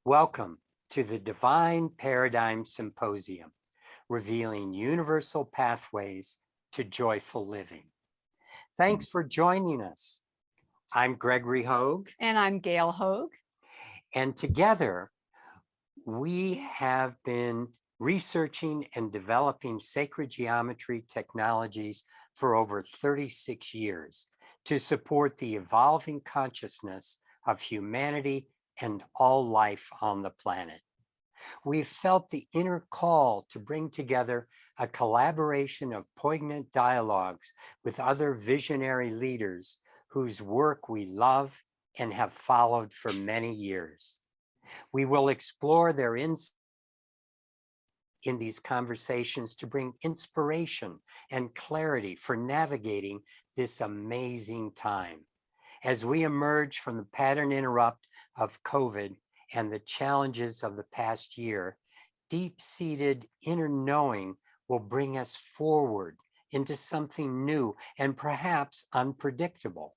Welcome to the Divine Paradigm Symposium, revealing universal pathways to joyful living. Thanks for joining us. I'm Gregory Hogue. And I'm Gail Hogue. And together, we have been researching and developing sacred geometry technologies for over 36 years to support the evolving consciousness of humanity and all life on the planet. We've felt the inner call to bring together a collaboration of poignant dialogues with other visionary leaders whose work we love and have followed for many years. We will explore their insights in these conversations to bring inspiration and clarity for navigating this amazing time. As we emerge from the pattern interrupt of COVID and the challenges of the past year, deep-seated inner knowing will bring us forward into something new and perhaps unpredictable.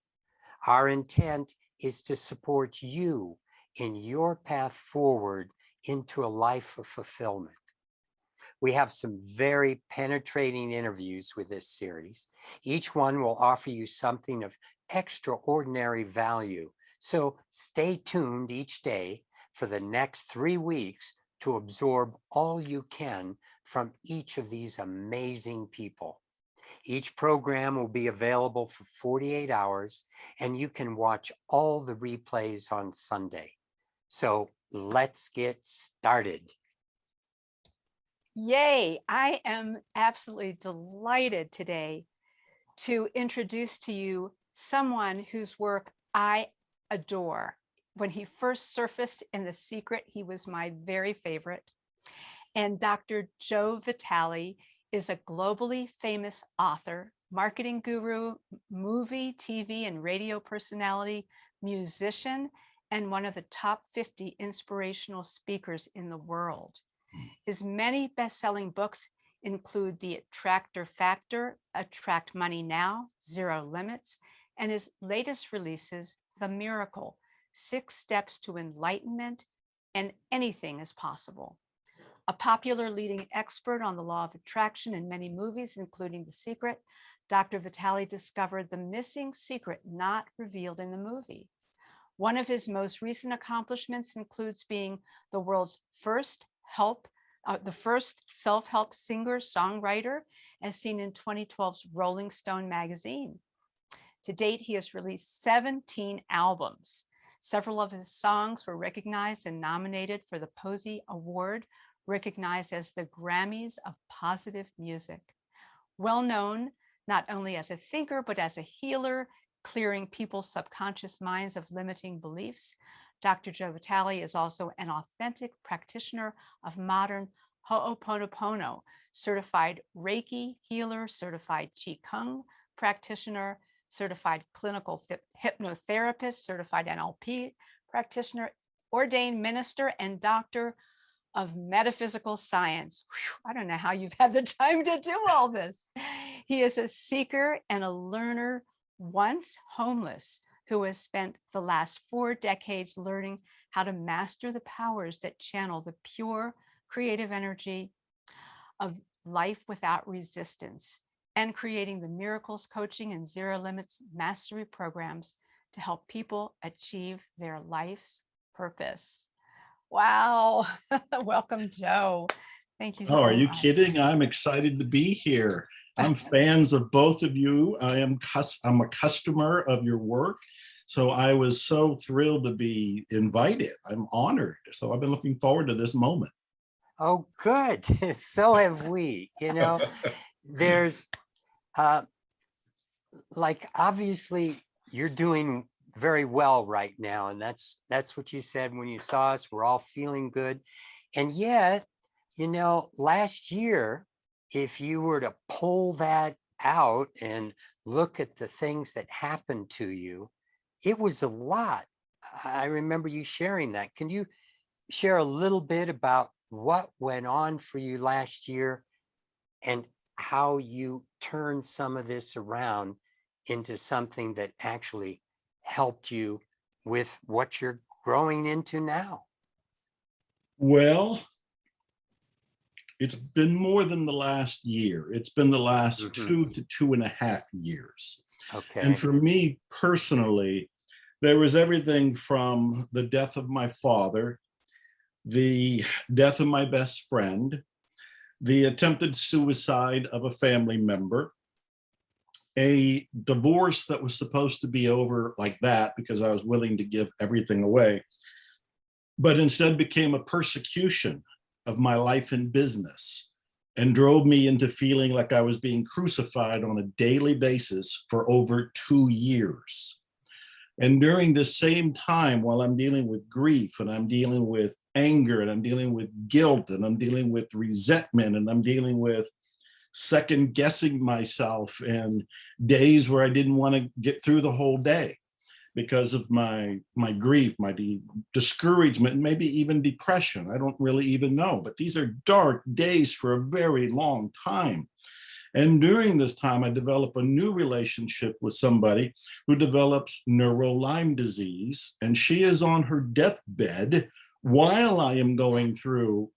Our intent is to support you in your path forward into a life of fulfillment. We have some very penetrating interviews with this series. Each one will offer you something of extraordinary value. So stay tuned each day for the next 3 weeks to absorb all you can from each of these amazing people. Each program will be available for 48 hours, and you can watch all the replays on Sunday. So let's get started. Yay! I am absolutely delighted today to introduce to you someone whose work I adore. When he first surfaced in The Secret, he was my very favorite. And Dr. Joe Vitale is a globally famous author, marketing guru, movie, TV, and radio personality, musician, and one of the top 50 inspirational speakers in the world. His many best-selling books include The Attractor Factor, Attract Money Now, Zero Limits, and his latest releases, The Miracle, 6 Steps to Enlightenment, and Anything is Possible. A popular leading expert on the law of attraction in many movies, including The Secret, Dr. Vitale discovered the missing secret not revealed in the movie. One of his most recent accomplishments includes being the world's first self-help singer-songwriter, as seen in 2012's Rolling Stone magazine. To date, he has released 17 albums. Several of his songs were recognized and nominated for the Posey Award, recognized as the Grammys of positive music. Well known not only as a thinker, but as a healer, clearing people's subconscious minds of limiting beliefs, Dr. Joe Vitale is also an authentic practitioner of modern Ho'oponopono, certified Reiki healer, certified Qigong practitioner, certified clinical hypnotherapist, certified NLP practitioner, ordained minister, and doctor of metaphysical science. Whew, I don't know how you've had the time to do all this. He is a seeker and a learner, once homeless, who has spent the last 4 decades learning how to master the powers that channel the pure creative energy of life without resistance, and creating the Miracles Coaching and Zero Limits Mastery programs to help people achieve their life's purpose. Wow. Welcome, Joe. Thank you so much. Oh, are you kidding? I'm excited to be here. I'm fans of both of you. I'm a customer of your work. So I was so thrilled to be invited. I'm honored. So I've been looking forward to this moment. Oh, good. So have we. You know, there's obviously you're doing very well right now. And that's what you said when you saw us. We're all feeling good. And yet, you know, last year, if you were to pull that out and look at the things that happened to you, it was a lot. I remember you sharing that. Can you share a little bit about what went on for you last year and how you turned some of this around into something that actually helped you with what you're growing into now? Well, it's been more than the last year. It's been the last Mhm. 2 to 2.5 years. And Okay. for me personally, there was everything from the death of my father, the death of my best friend, the attempted suicide of a family member, a divorce that was supposed to be over like that because I was willing to give everything away, but instead became a persecution of my life and business and drove me into feeling like I was being crucified on a daily basis for over 2 years. And during the same time, while I'm dealing with grief and I'm dealing with anger and I'm dealing with guilt and I'm dealing with resentment and I'm dealing with second guessing myself and days where I didn't want to get through the whole day because of my grief, my discouragement, and maybe even depression. I don't really even know, but these are dark days for a very long time. And during this time, I develop a new relationship with somebody who develops neuro-Lyme disease, and she is on her deathbed while I am going through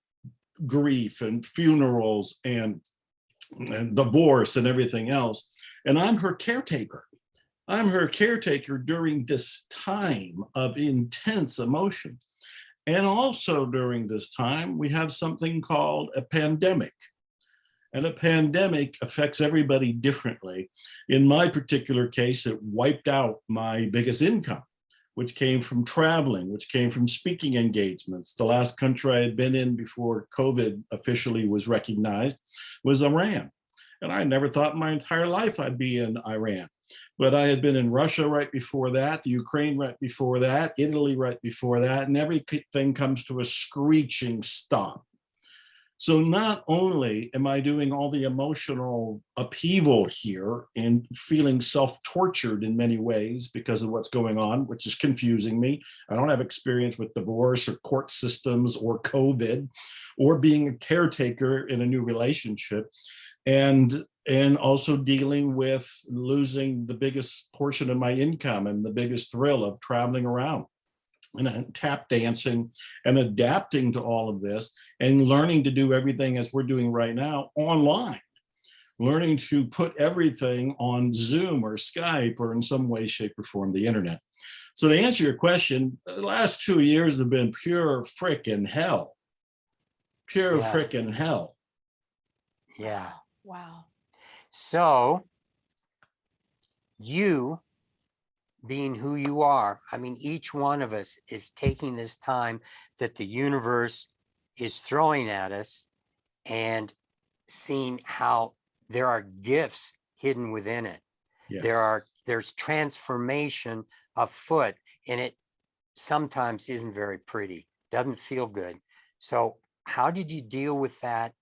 grief and funerals and divorce and everything else. And I'm her caretaker. I'm her caretaker during this time of intense emotion. And also during this time, we have something called a pandemic. And a pandemic affects everybody differently. In my particular case, it wiped out my biggest income, which came from traveling, which came from speaking engagements. The last country I had been in before COVID officially was recognized was Iran. And I never thought in my entire life I'd be in Iran. But I had been in Russia right before that, Ukraine right before that, Italy right before that, and everything comes to a screeching stop. So not only am I doing all the emotional upheaval here and feeling self-tortured in many ways because of what's going on, which is confusing me. I don't have experience with divorce or court systems or COVID or being a caretaker in a new relationship. And also dealing with losing the biggest portion of my income and the biggest thrill of traveling around and tap dancing and adapting to all of this and learning to do everything as we're doing right now online, learning to put everything on Zoom or Skype or in some way, shape, or form the internet. So to answer your question, the last 2 years have been pure frickin' hell. Pure Yeah. frickin' hell. Yeah. Wow. So you being who you are, I mean, each one of us is taking this time that the universe is throwing at us and seeing how there are gifts hidden within it. Yes. There's transformation afoot, and it sometimes isn't very pretty, doesn't feel good. So how did you deal with that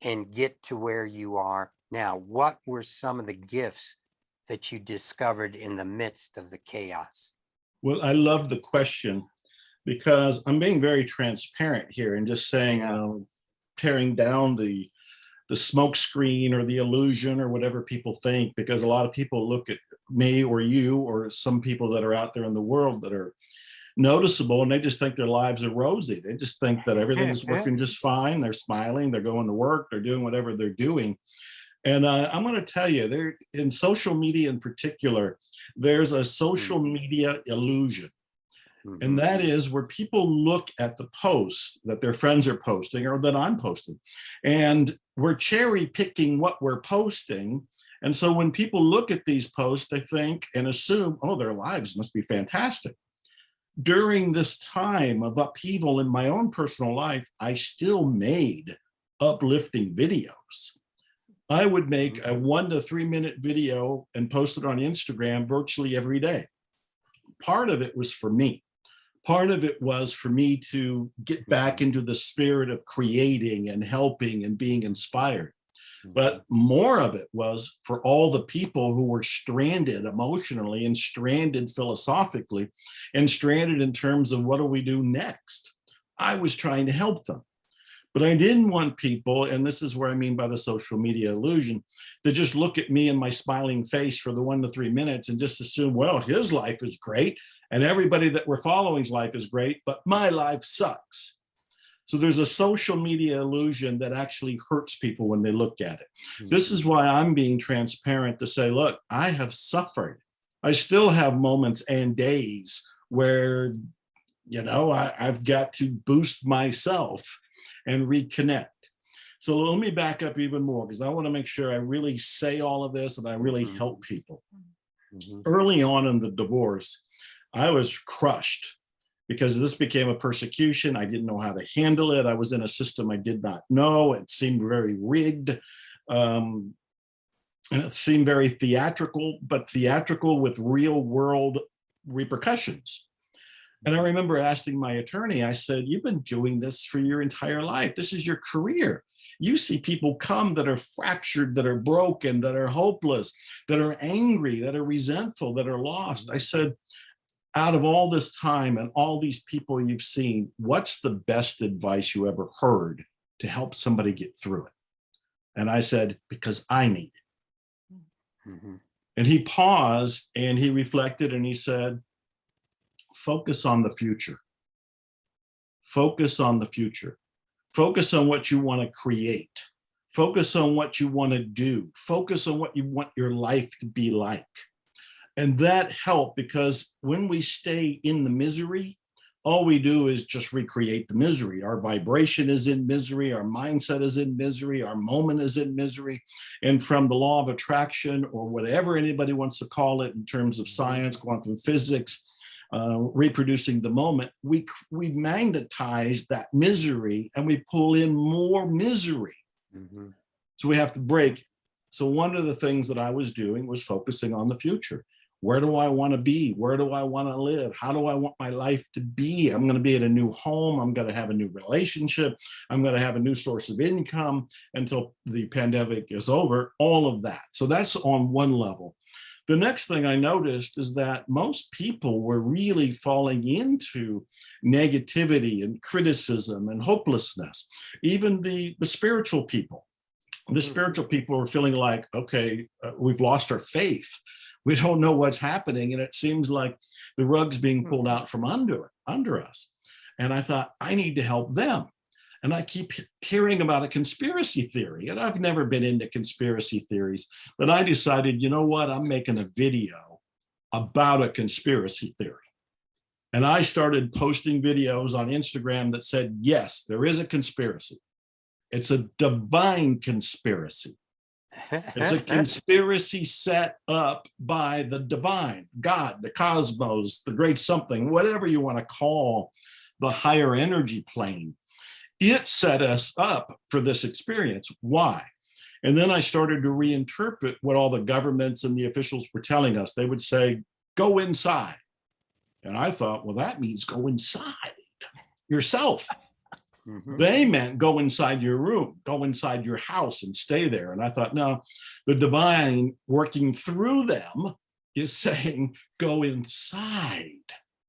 and get to where you are now? What were some of the gifts that you discovered in the midst of the chaos? Well, I love the question because I'm being very transparent here and just saying, tearing down the smoke screen or the illusion or whatever people think, because a lot of people look at me or you or some people that are out there in the world that are noticeable and they just think their lives are rosy. They just think that everything is working just fine. They're smiling, they're going to work, they're doing whatever they're doing. And I'm going to tell you, there in social media in particular, there's a social media illusion. And that is where people look at the posts that their friends are posting or that I'm posting. And we're cherry picking what we're posting. And so when people look at these posts, they think and assume, oh, their lives must be fantastic. During this time of upheaval in my own personal life, I still made uplifting videos. I would make a 1 to 3 minute video and post it on Instagram virtually every day. Part of it was for me. Part of it was for me to get back into the spirit of creating and helping and being inspired. But more of it was for all the people who were stranded emotionally and stranded philosophically and stranded in terms of what do we do next? I was trying to help them. But I didn't want people, and this is where I mean by the social media illusion, to just look at me and my smiling face for the 1 to 3 minutes and just assume, well, his life is great and everybody that we're following's life is great, but my life sucks. So there's a social media illusion that actually hurts people when they look at it. Mhm. This is why I'm being transparent to say, look, I have suffered. I still have moments and days where, I've got to boost myself and reconnect. So let me back up even more, because I want to make sure I really say all of this and I really Mhm. help people. Mhm. Early on in the divorce, I was crushed because this became a persecution. I didn't know how to handle it. I was in a system I did not know. It seemed very rigged. And it seemed very theatrical, but theatrical with real world repercussions. And I remember asking my attorney, I said, you've been doing this for your entire life. This is your career. You see people come that are fractured, that are broken, that are hopeless, that are angry, that are resentful, that are lost. I said, out of all this time and all these people you've seen, what's the best advice you ever heard to help somebody get through it? And I said, because I need it. Mhm. And he paused and he reflected and he said, focus on the future. Focus on the future. Focus on what you want to create. Focus on what you want to do. Focus on what you want your life to be like. And that helped, because when we stay in the misery, all we do is just recreate the misery. Our vibration is in misery. Our mindset is in misery. Our moment is in misery. And from the law of attraction, or whatever anybody wants to call it in terms of science, quantum physics, reproducing the moment, we magnetize that misery and we pull in more misery. Mhm. So we have to break. So one of the things that I was doing was focusing on the future. Where do I want to be? Where do I want to live? How do I want my life to be? I'm going to be at a new home. I'm going to have a new relationship. I'm going to have a new source of income until the pandemic is over, all of that. So that's on one level. The next thing I noticed is that most people were really falling into negativity and criticism and hopelessness. Even the spiritual people. The spiritual people were feeling like, okay, we've lost our faith. We don't know what's happening. And it seems like the rug's being pulled out from under us. And I thought, I need to help them. And I keep hearing about a conspiracy theory. And I've never been into conspiracy theories, but I decided, you know what? I'm making a video about a conspiracy theory. And I started posting videos on Instagram that said, yes, there is a conspiracy. It's a divine conspiracy. It's a conspiracy set up by the divine, God, the cosmos, the great something, whatever you want to call the higher energy plane. It set us up for this experience. Why? And then I started to reinterpret what all the governments and the officials were telling us. They would say, go inside. And I thought, well, that means go inside yourself. Mhm. They meant go inside your room, go inside your house and stay there. And I thought, no, the divine working through them is saying, go inside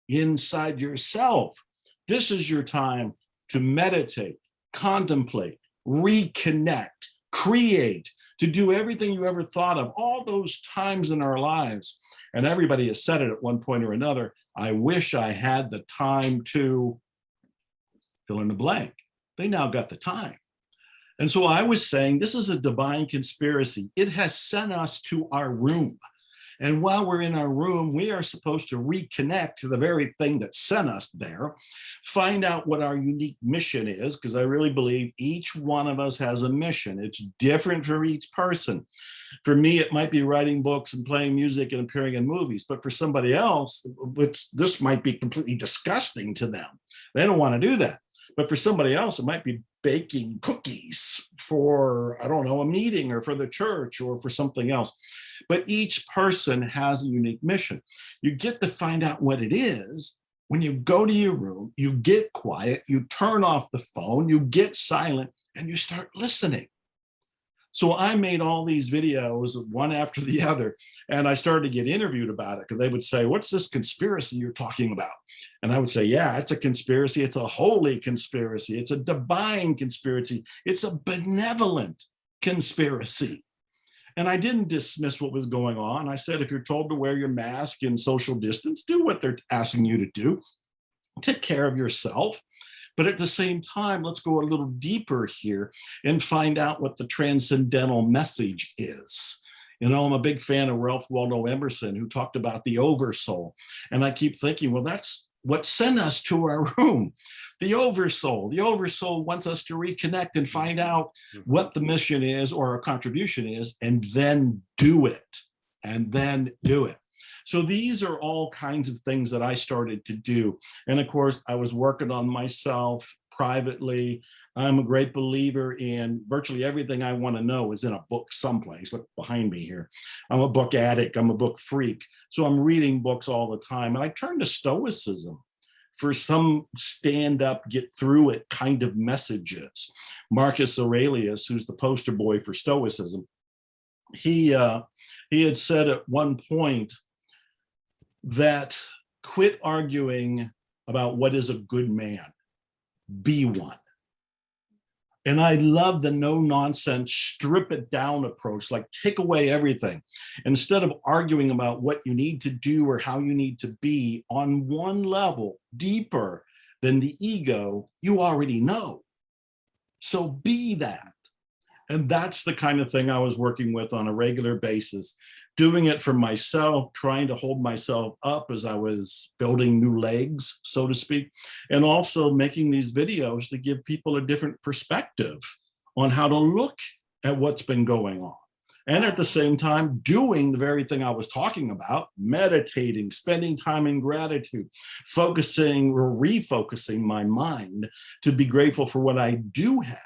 yourself. This is your time to meditate, contemplate, reconnect, create, to do everything you ever thought of, all those times in our lives. And everybody has said it at one point or another. I wish I had the time to fill in the blank. They now got the time. And so I was saying, this is a divine conspiracy. It has sent us to our room. And while we're in our room, we are supposed to reconnect to the very thing that sent us there, find out what our unique mission is, because I really believe each one of us has a mission. It's different for each person. For me, it might be writing books and playing music and appearing in movies, but for somebody else, this might be completely disgusting to them. They don't want to do that. But for somebody else, it might be baking cookies for, I don't know, a meeting or for the church or for something else. But each person has a unique mission. You get to find out what it is when you go to your room, you get quiet, you turn off the phone, you get silent, and you start listening. So I made all these videos, one after the other, and I started to get interviewed about it, because they would say, what's this conspiracy you're talking about? And I would say, yeah, it's a conspiracy. It's a holy conspiracy. It's a divine conspiracy. It's a benevolent conspiracy. And I didn't dismiss what was going on. I said, if you're told to wear your mask and social distance, do what they're asking you to do. Take care of yourself. But at the same time, let's go a little deeper here and find out what the transcendental message is. You know, I'm a big fan of Ralph Waldo Emerson, who talked about the oversoul. And I keep thinking, well, that's what sent us to our room. The oversoul. The oversoul wants us to reconnect and find out what the mission is or our contribution is, and then do it. And then do it. So these are all kinds of things that I started to do. And of course, I was working on myself privately. I'm a great believer in virtually everything I want to know is in a book someplace. Look behind me here. I'm a book addict. I'm a book freak. So I'm reading books all the time. And I turned to Stoicism for some stand up, get through it kind of messages. Marcus Aurelius, who's the poster boy for Stoicism, he had said at one point that quit arguing about what is a good man, be one. And I love the no nonsense, strip it down approach, like take away everything. Instead of arguing about what you need to do or how you need to be on one level deeper than the ego, you already know. So be that. And that's the kind of thing I was working with on a regular basis, doing it for myself, trying to hold myself up as I was building new legs, so to speak, and also making these videos to give people a different perspective on how to look at what's been going on. And at the same time, doing the very thing I was talking about, meditating, spending time in gratitude, focusing or refocusing my mind to be grateful for what I do have.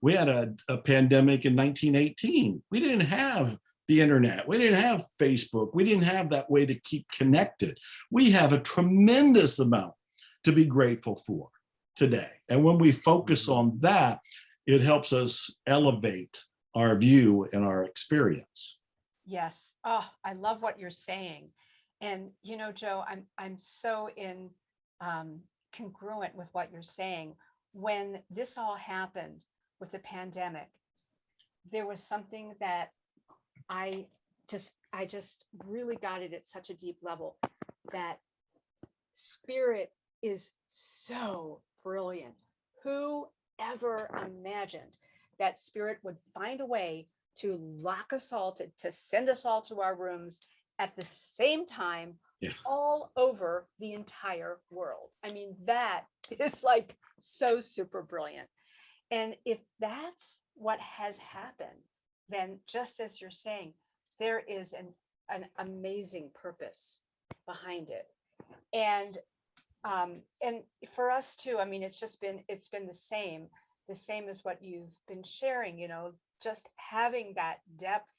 We had a pandemic in 1918. We didn't have the internet. We didn't have Facebook. We didn't have that way to keep connected. We have a tremendous amount to be grateful for today. And when we focus on that, it helps us elevate our view and our experience. Yes. Oh, I love what you're saying. And, you know, Joe, I'm so in congruent with what you're saying. When this all happened with the pandemic, there was something that I just really got it at such a deep level, that spirit is so brilliant. Who ever imagined that spirit would find a way to lock us all, to send us all to our rooms at the same time, all over the entire world? I mean, that is like so super brilliant. And if that's what has happened, then just as you're saying, there is an amazing purpose behind it. And for us too, I mean, it's been the same as what you've been sharing, you know, just having that depth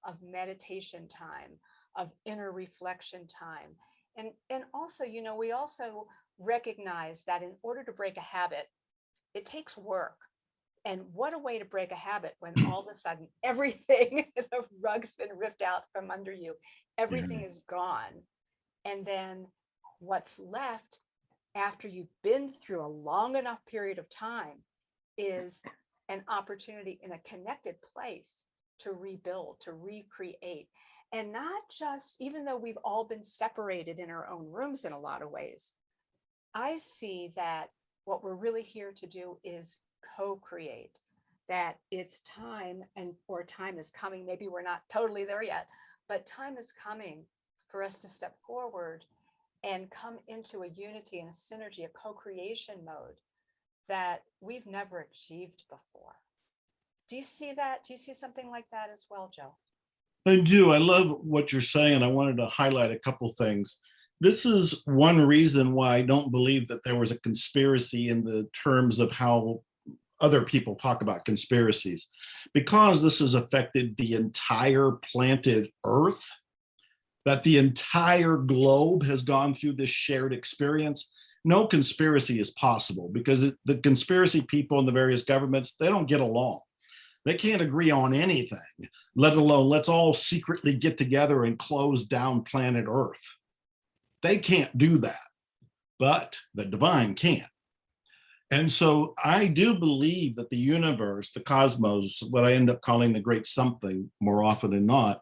of meditation time, of inner reflection time. And also, you know, we also recognize that in order to break a habit, it takes work. And what a way to break a habit when all of a sudden everything, the rug's been ripped out from under you, everything is gone. And then what's left after you've been through a long enough period of time is an opportunity in a connected place to rebuild, to recreate. And not just, even though we've all been separated in our own rooms in a lot of ways, I see that what we're really here to do is co-create, that it's time, or time is coming. Maybe we're not totally there yet, but time is coming for us to step forward and come into a unity and a synergy, a co-creation mode that we've never achieved before. Do you see that? Do you see something like that as well, Joe? I do. I love what you're saying. I wanted to highlight a couple things. This is one reason why I don't believe that there was a conspiracy in the terms of how other people talk about conspiracies, because this has affected the entire planted Earth, that the entire globe has gone through this shared experience. No conspiracy is possible, because the conspiracy people in the various governments, they don't get along. They can't agree on anything, let alone let's all secretly get together and close down planet Earth. They can't do that, but the divine can. And so I do believe that the universe, the cosmos, what I end up calling the great something more often than not,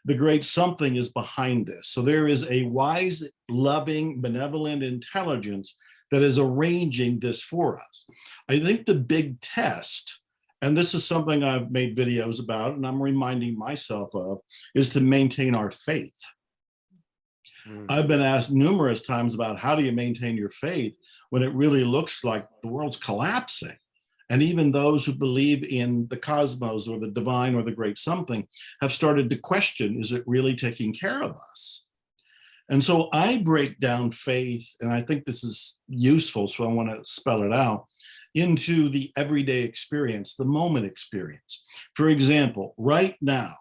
the great something is behind this. So there is a wise, loving, benevolent intelligence that is arranging this for us. I think the big test, and this is something I've made videos about and I'm reminding myself of, is to maintain our faith. I've been asked numerous times about how do you maintain your faith when it really looks like the world's collapsing. And even those who believe in the cosmos or the divine or the great something have started to question, is it really taking care of us? And so I break down faith, and I think this is useful, so I want to spell it out, into the everyday experience, the moment experience. For example, right now,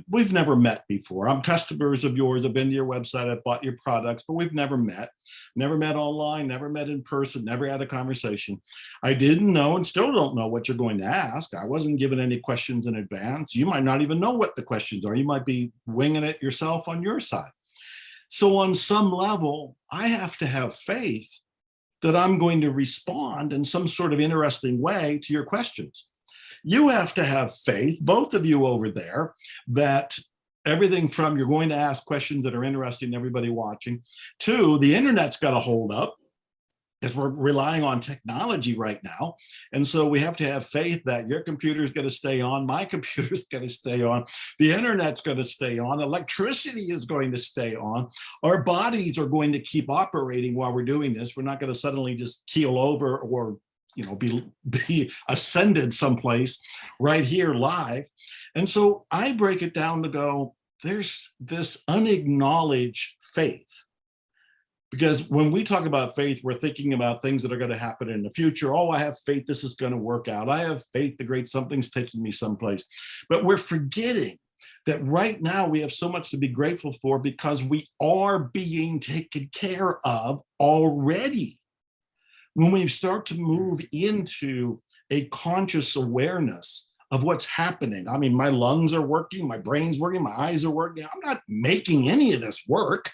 we've never met before. I'm customers of yours. I've been to your website. I've bought your products, but we've never met online, never met in person, never had a conversation. I didn't know and still don't know what you're going to ask. I wasn't given any questions in advance. You might not even know what the questions are. You might be winging it yourself on your side. So on some level, I have to have faith that I'm going to respond in some sort of interesting way to your questions. You have to have faith, both of you over there, that everything from you're going to ask questions that are interesting to everybody watching, to the internet's got to hold up, because we're relying on technology right now. And so we have to have faith that your computer's going to stay on, my computer's going to stay on, the internet's going to stay on, electricity is going to stay on, our bodies are going to keep operating while we're doing this. We're not going to suddenly just keel over or be ascended someplace right here live. And so I break it down to go, there's this unacknowledged faith. Because when we talk about faith, we're thinking about things that are going to happen in the future. Oh, I have faith this is going to work out. I have faith the great something's taking me someplace. But we're forgetting that right now we have so much to be grateful for because we are being taken care of already. When we start to move into a conscious awareness of what's happening. I mean, my lungs are working, my brain's working, my eyes are working. I'm not making any of this work.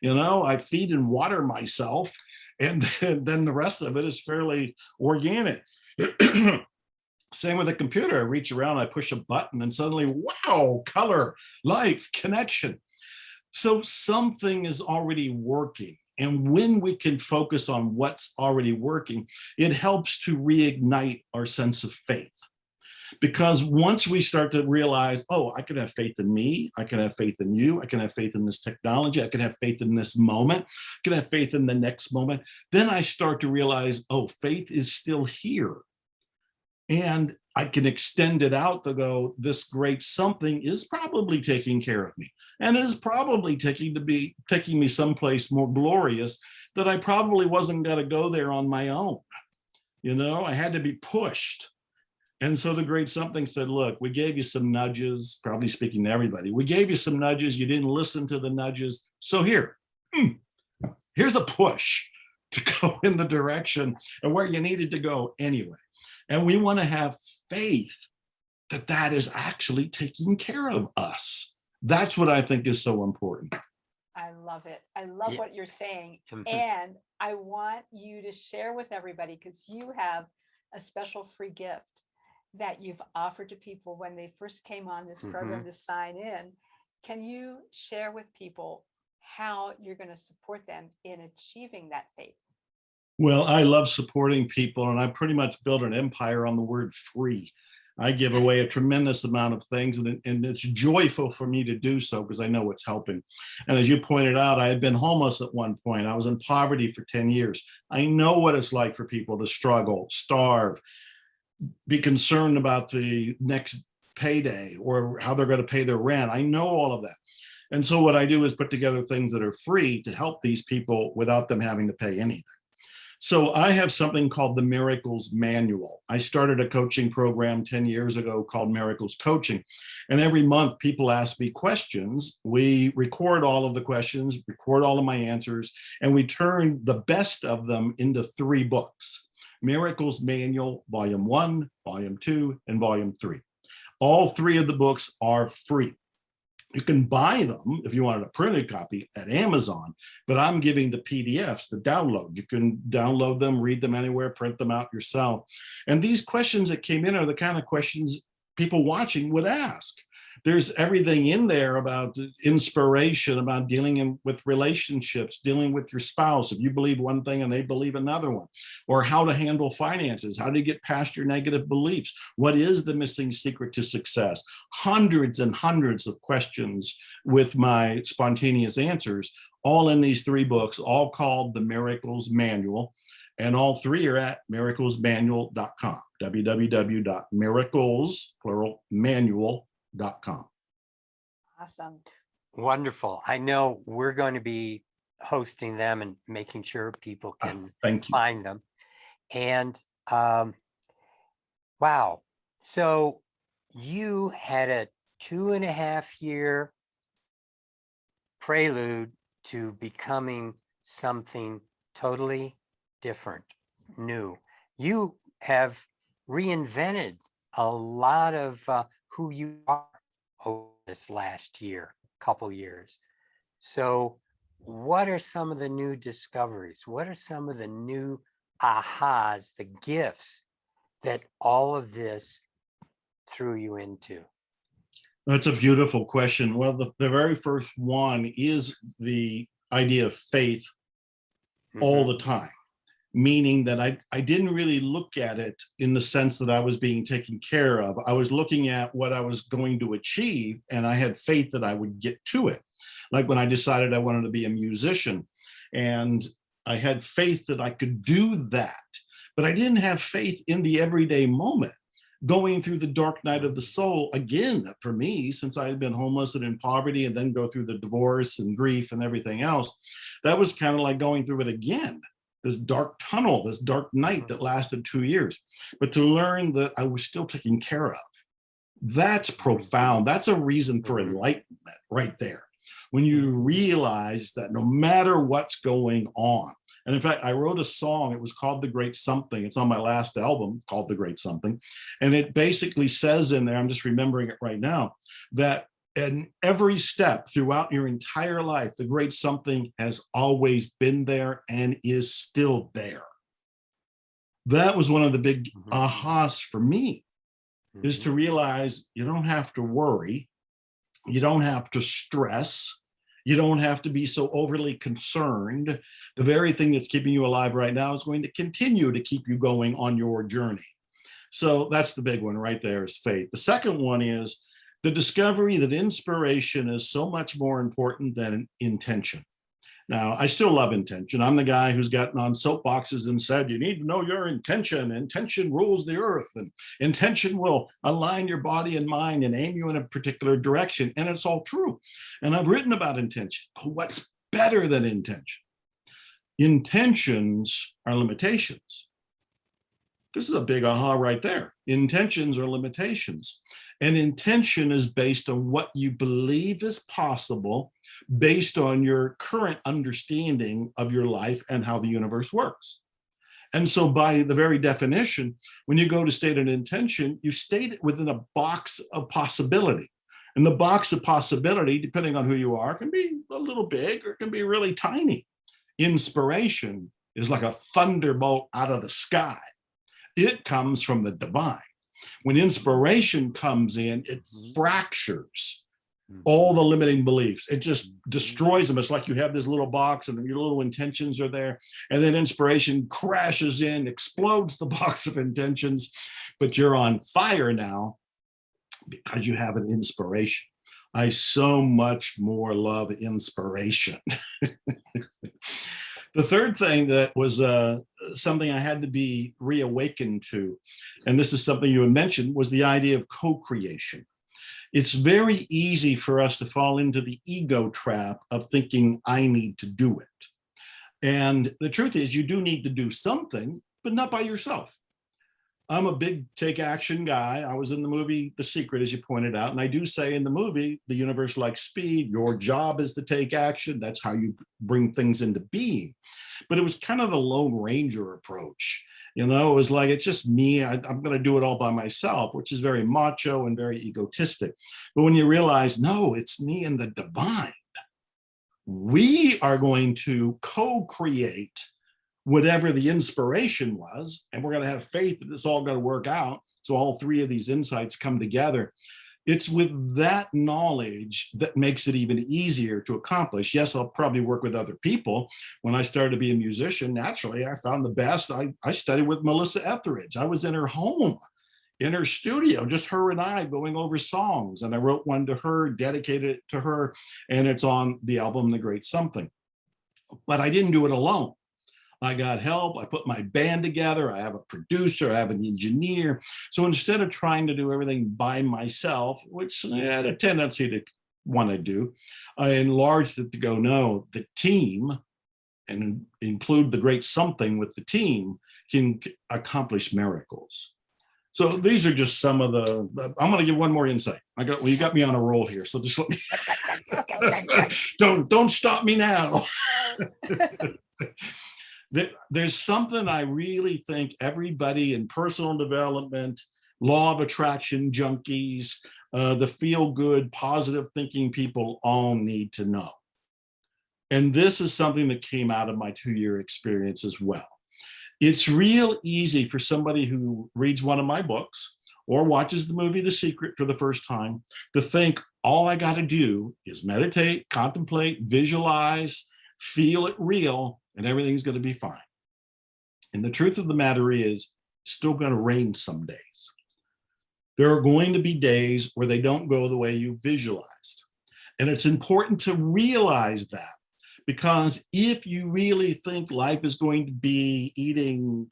I feed and water myself, and then the rest of it is fairly organic. Same with a computer. I reach around, I push a button, and suddenly, wow, color, life, connection. So something is already working. And when we can focus on what's already working, it helps to reignite our sense of faith. Because once we start to realize, oh, I can have faith in me, I can have faith in you, I can have faith in this technology, I can have faith in this moment, I can have faith in the next moment, then I start to realize, oh, faith is still here. And I can extend it out to go, this great something is probably taking care of me and is probably taking me someplace more glorious that I probably wasn't going to go there on my own. I had to be pushed. And so the great something said, look, we gave you some nudges, probably speaking to everybody. We gave you some nudges. You didn't listen to the nudges. So here's a push to go in the direction and where you needed to go anyway. And we want to have faith that that is actually taking care of us. That's what I think is so important. I love it. I love what you're saying. And I want you to share with everybody, because you have a special free gift that you've offered to people when they first came on this program to sign in. Can you share with people how you're going to support them in achieving that faith? Well, I love supporting people, and I pretty much built an empire on the word free. I give away a tremendous amount of things, and it's joyful for me to do so because I know it's helping. And as you pointed out, I had been homeless at one point. I was in poverty for 10 years. I know what it's like for people to struggle, starve, be concerned about the next payday or how they're going to pay their rent. I know all of that. And so what I do is put together things that are free to help these people without them having to pay anything. So I have something called the Miracles Manual. I started a coaching program 10 years ago called Miracles Coaching. And every month people ask me questions. We record all of the questions, record all of my answers, and we turn the best of them into 3 books. Miracles Manual, Volume 1, Volume 2, and Volume 3. All 3 of the books are free. You can buy them if you wanted a printed copy at Amazon, but I'm giving the PDFs, the download. You can download them, read them anywhere, print them out yourself. And these questions that came in are the kind of questions people watching would ask. There's everything in there about inspiration, about dealing with relationships, dealing with your spouse, if you believe one thing and they believe another one, or how to handle finances, how to get past your negative beliefs, what is the missing secret to success, hundreds and hundreds of questions with my spontaneous answers, all in these 3 books, all called the Miracles Manual. And all 3 are at miraclesmanual.com, www.miracles, plural, manual.com. Awesome. Wonderful. I know we're going to be hosting them and making sure people can Thank you. find them. And wow. So you had a 2.5-year prelude to becoming something totally different, new. You have reinvented a lot of who you are over this last couple years. So what are some of the new discoveries? What are some of the new ahas, the gifts that all of this threw you into? That's a beautiful question. Well, the very first one is the idea of faith all the time, meaning that I didn't really look at it in the sense that I was being taken care of. I was looking at what I was going to achieve, and I had faith that I would get to it. Like when I decided I wanted to be a musician, and I had faith that I could do that, but I didn't have faith in the everyday moment. Going through the dark night of the soul, again, for me, since I had been homeless and in poverty and then go through the divorce and grief and everything else, that was kind of like going through it again, this dark tunnel, this dark night that lasted 2 years. But to learn that I was still taken care of, that's profound. That's a reason for enlightenment right there. When you realize that no matter what's going on, and in fact, I wrote a song, it was called The Great Something. It's on my last album called The Great Something. And it basically says in there, I'm just remembering it right now, that in every step throughout your entire life, the great something has always been there and is still there. That was one of the big ahas for me, is to realize you don't have to worry, you don't have to stress, you don't have to be so overly concerned. The very thing that's keeping you alive right now is going to continue to keep you going on your journey. So that's the big one right there, is faith. The second one is the discovery that inspiration is so much more important than intention. Now, I still love intention. I'm the guy who's gotten on soapboxes and said, you need to know your intention. Intention rules the earth, and intention will align your body and mind and aim you in a particular direction. And it's all true. And I've written about intention. But what's better than intention? Intentions are limitations. This is a big aha right there. Intentions are limitations. And intention is based on what you believe is possible, based on your current understanding of your life and how the universe works. And so by the very definition, when you go to state an intention, you state it within a box of possibility. And the box of possibility, depending on who you are, can be a little big or it can be really tiny. Inspiration is like a thunderbolt out of the sky. It comes from the divine. When inspiration comes in, it fractures all the limiting beliefs. It just destroys them. It's like you have this little box and your little intentions are there, and then inspiration crashes in, explodes the box of intentions, but you're on fire now because you have an inspiration. I so much more love inspiration. The third thing that was something I had to be reawakened to, and this is something you had mentioned, was the idea of co-creation. It's very easy for us to fall into the ego trap of thinking I need to do it. And the truth is, you do need to do something, but not by yourself. I'm a big take action guy. I was in the movie The Secret, as you pointed out. And I do say in the movie, the universe likes speed. Your job is to take action. That's how you bring things into being. But it was kind of the Lone Ranger approach. You know, it was like, it's just me. I'm going to do it all by myself, which is very macho and very egotistic. But when you realize, no, it's me and the divine, we are going to co-create whatever the inspiration was, and we're going to have faith that it's all going to work out. So all 3 of these insights come together. It's with that knowledge that makes it even easier to accomplish. Yes, I'll probably work with other people. When I started to be a musician, naturally, I found the best. I studied with Melissa Etheridge. I was in her home, in her studio, just her and I going over songs. And I wrote one to her, dedicated it to her, and it's on the album, The Great Something. But I didn't do it alone. I got help. I put my band together. I have a producer. I have an engineer. So instead of trying to do everything by myself, which I had a tendency to want to do, I enlarged it to go, no, the team, and include the great something with the team, can accomplish miracles. So these are just some of the, I'm going to give one more insight. Well, you got me on a roll here. So just let me, don't stop me now. There's something I really think everybody in personal development, law of attraction junkies, the feel good, positive thinking people all need to know. And this is something that came out of my 2-year experience as well. It's real easy for somebody who reads one of my books or watches the movie The Secret for the first time to think all I got to do is meditate, contemplate, visualize, feel it real, and everything's going to be fine. And the truth of the matter is, it's still going to rain some days. There are going to be days where they don't go the way you visualized. And it's important to realize that, because if you really think life is going to be eating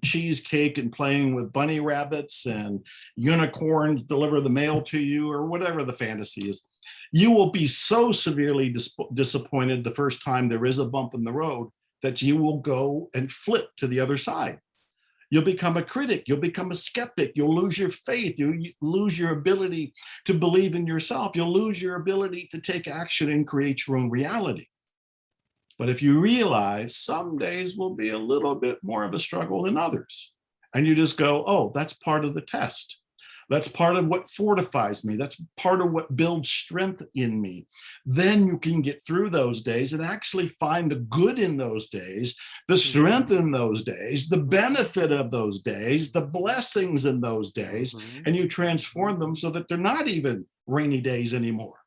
cheesecake and playing with bunny rabbits and unicorns deliver the mail to you, or whatever the fantasy is, you will be so severely disappointed the first time there is a bump in the road that you will go and flip to the other side. You'll become a critic. You'll become a skeptic. You'll lose your faith. You'll lose your ability to believe in yourself. You'll lose your ability to take action and create your own reality. But if you realize some days will be a little bit more of a struggle than others, and you just go, oh, that's part of the test. That's part of what fortifies me. That's part of what builds strength in me. Then you can get through those days and actually find the good in those days, the strength in those days, the benefit of those days, the blessings in those days, and you transform them so that they're not even rainy days anymore.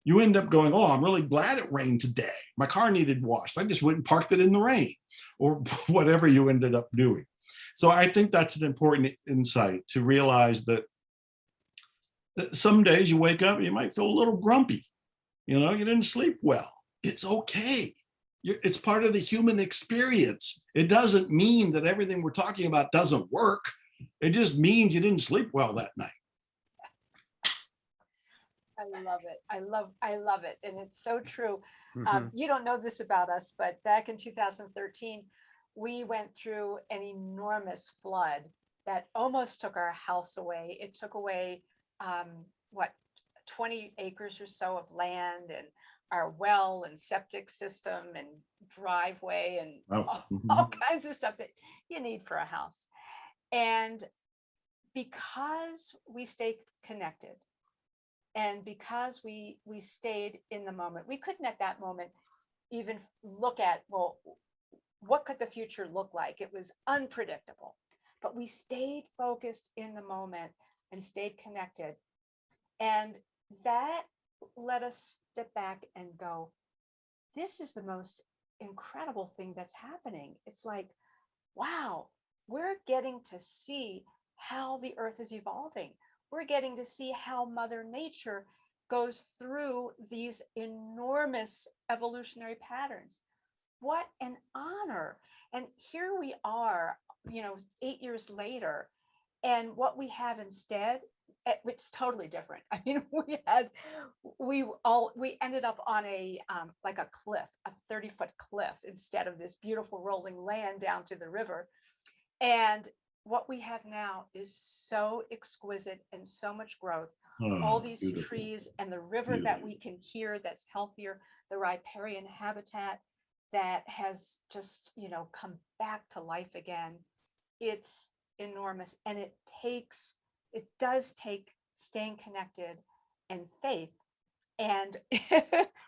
You end up going, oh, I'm really glad it rained today. My car needed washed. I just went and parked it in the rain, or whatever you ended up doing. So I think that's an important insight, to realize that some days you wake up and you might feel a little grumpy. You know, you didn't sleep well. It's okay. It's part of the human experience. It doesn't mean that everything we're talking about doesn't work. It just means you didn't sleep well that night. I love it. I love it. And it's so true. You don't know this about us, but back in 2013, we went through an enormous flood that almost took our house away. It took away 20 acres or so of land, and our well and septic system and driveway and all kinds of stuff that you need for a house. And because we stayed connected, and because we stayed in the moment, we couldn't at that moment even look at, well, what could the future look like? It was unpredictable, but we stayed focused in the moment and stayed connected. And that let us step back and go, this is the most incredible thing that's happening. It's like, wow, we're getting to see how the earth is evolving. We're getting to see how Mother Nature goes through these enormous evolutionary patterns. What an honor. And here we are, 8 years later, and what we have instead, it's totally different. I mean, we ended up on a like a cliff, a 30-foot cliff, instead of this beautiful rolling land down to the river. And what we have now is so exquisite and so much growth. All these beautiful trees and the river that we can hear that's healthier, the riparian habitat that has just, come back to life again. It's enormous. And it does take staying connected and faith. And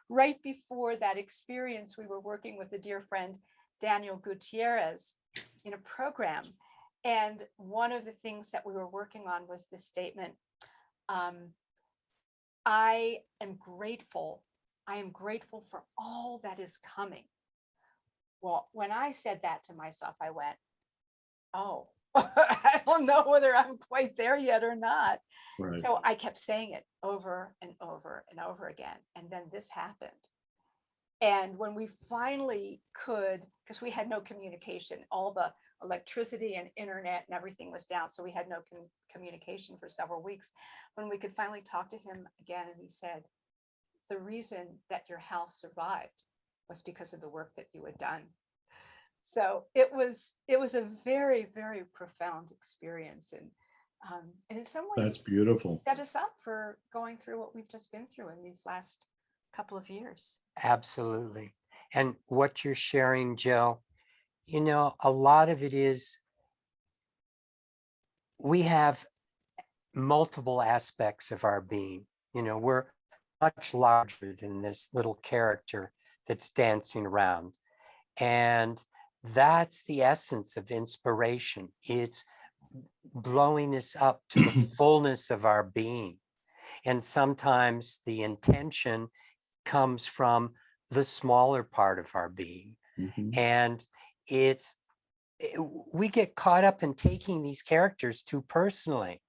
right before that experience, we were working with a dear friend, Daniel Gutierrez, in a program. And one of the things that we were working on was the statement, I am grateful. I am grateful for all that is coming. Well, when I said that to myself, I went, oh, I don't know whether I'm quite there yet or not. Right. So I kept saying it over and over and over again. And then this happened. And when we finally could, because we had no communication, all the electricity and internet and everything was down. So we had no communication for several weeks. When we could finally talk to him again, and he said, the reason that your house survived was because of the work that you had done. So it was a very, very profound experience. And in some That's ways beautiful. set us up for going through what we've just been through in these last couple of years. Absolutely. And what you're sharing, Jill, a lot of it is we have multiple aspects of our being. We're much larger than this little character that's dancing around. And that's the essence of inspiration. It's blowing us up to the fullness of our being. And sometimes the intention comes from the smaller part of our being. Mhm. And we get caught up in taking these characters too personally.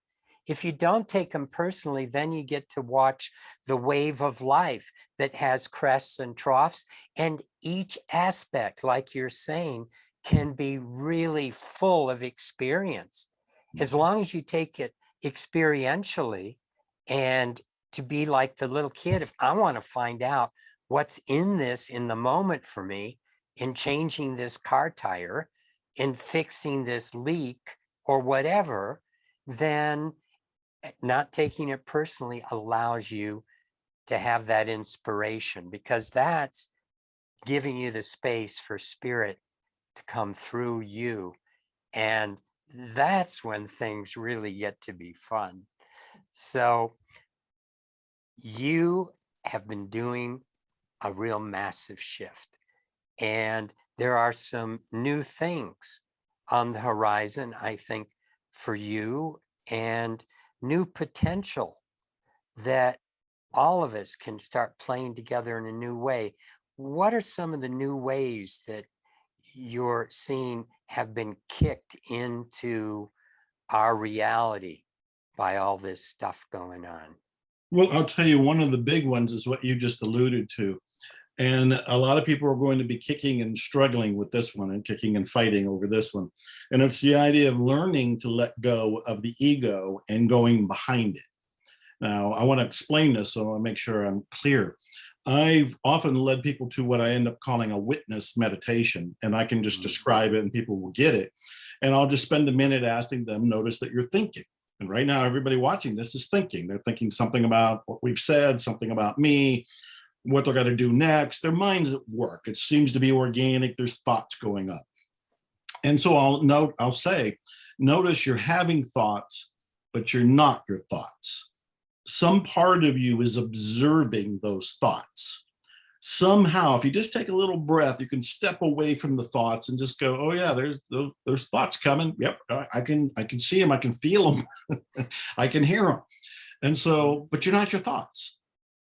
If you don't take them personally, then you get to watch the wave of life that has crests and troughs. And each aspect, like you're saying, can be really full of experience. As long as you take it experientially, and to be like the little kid, if I want to find out what's in this in the moment for me, in changing this car tire, in fixing this leak or whatever, then not taking it personally allows you to have that inspiration, because that's giving you the space for spirit to come through you. And that's when things really get to be fun. So you have been doing a real massive shift, and there are some new things on the horizon, I think, for you, and new potential that all of us can start playing together in a new way. What are some of the new ways that you're seeing have been kicked into our reality by all this stuff going on? Well, I'll tell you, one of the big ones is what you just alluded to. And a lot of people are going to be kicking and struggling with this one, and kicking and fighting over this one. And it's the idea of learning to let go of the ego and going behind it. Now, I want to explain this, so I want to make sure I'm clear. I've often led people to what I end up calling a witness meditation, and I can just describe it and people will get it. And I'll just spend a minute asking them, notice that you're thinking. And right now, everybody watching this is thinking. They're thinking something about what we've said, something about me, what they're going to do next. Their mind's at work. It seems to be organic. There's thoughts going up. And so I'll say, notice you're having thoughts, but you're not your thoughts. Some part of you is observing those thoughts. Somehow, if you just take a little breath, you can step away from the thoughts and just go, oh yeah, there's thoughts coming. Yep, I can see them, I can feel them, I can hear them. And so, but you're not your thoughts.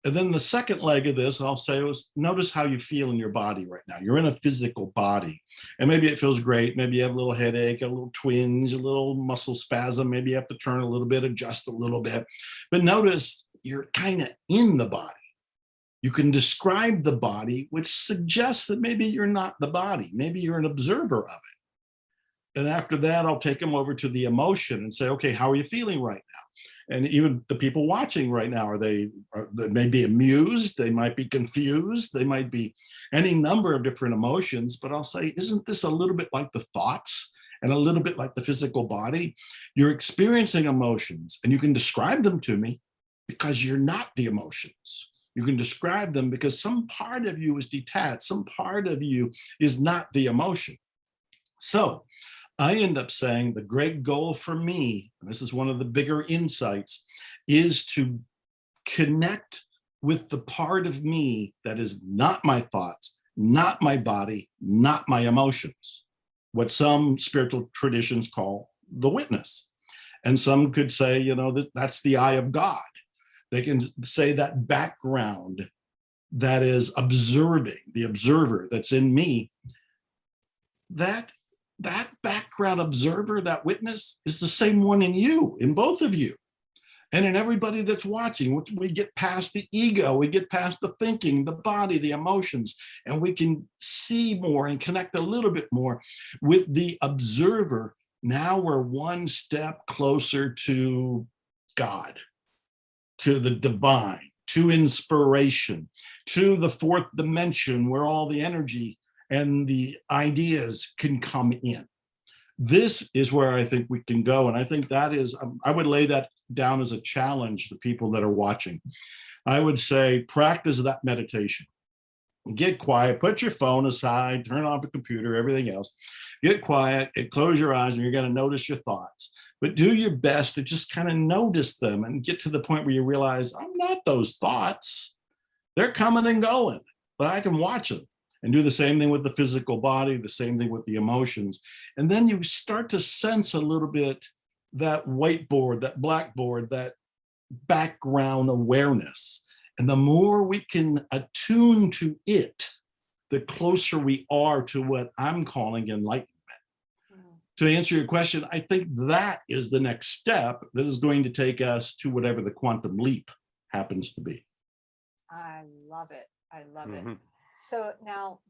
And then the second leg of this, I'll say, was notice how you feel in your body right now. You're in a physical body, and maybe it feels great. Maybe you have a little headache, a little twinge, a little muscle spasm. Maybe you have to turn a little bit, adjust a little bit. But notice you're kind of in the body. You can describe the body, which suggests that maybe you're not the body. Maybe you're an observer of it. And after that, I'll take them over to the emotion and say, okay, how are you feeling right now? And even the people watching right now, they may be amused, they might be confused, they might be any number of different emotions, but I'll say, isn't this a little bit like the thoughts and a little bit like the physical body? You're experiencing emotions, and you can describe them to me because you're not the emotions. You can describe them because some part of you is detached, some part of you is not the emotion. So I end up saying the great goal for me, and this is one of the bigger insights, is to connect with the part of me that is not my thoughts, not my body, not my emotions, what some spiritual traditions call the witness. And some could say, that's the eye of God. They can say that background that is observing, the observer that's in me, that background observer, that witness is the same one in you, in both of you, and in everybody that's watching. We get past the ego, we get past the thinking, the body, the emotions, and we can see more and connect a little bit more with the observer. Now we're one step closer to God, to the divine, to inspiration, to the fourth dimension where all the energy and the ideas can come in. This is where I think we can go. And I think that is, I would lay that down as a challenge to people that are watching. I would say, practice that meditation. Get quiet, put your phone aside, turn off the computer, everything else. Get quiet, close your eyes, and you're going to notice your thoughts. But do your best to just kind of notice them and get to the point where you realize, I'm not those thoughts. They're coming and going, but I can watch them. And do the same thing with the physical body, the same thing with the emotions. And then you start to sense a little bit that whiteboard, that blackboard, that background awareness. And the more we can attune to it, the closer we are to what I'm calling enlightenment. To answer your question, I think that is the next step that is going to take us to whatever the quantum leap happens to be. I love it. I love it. So now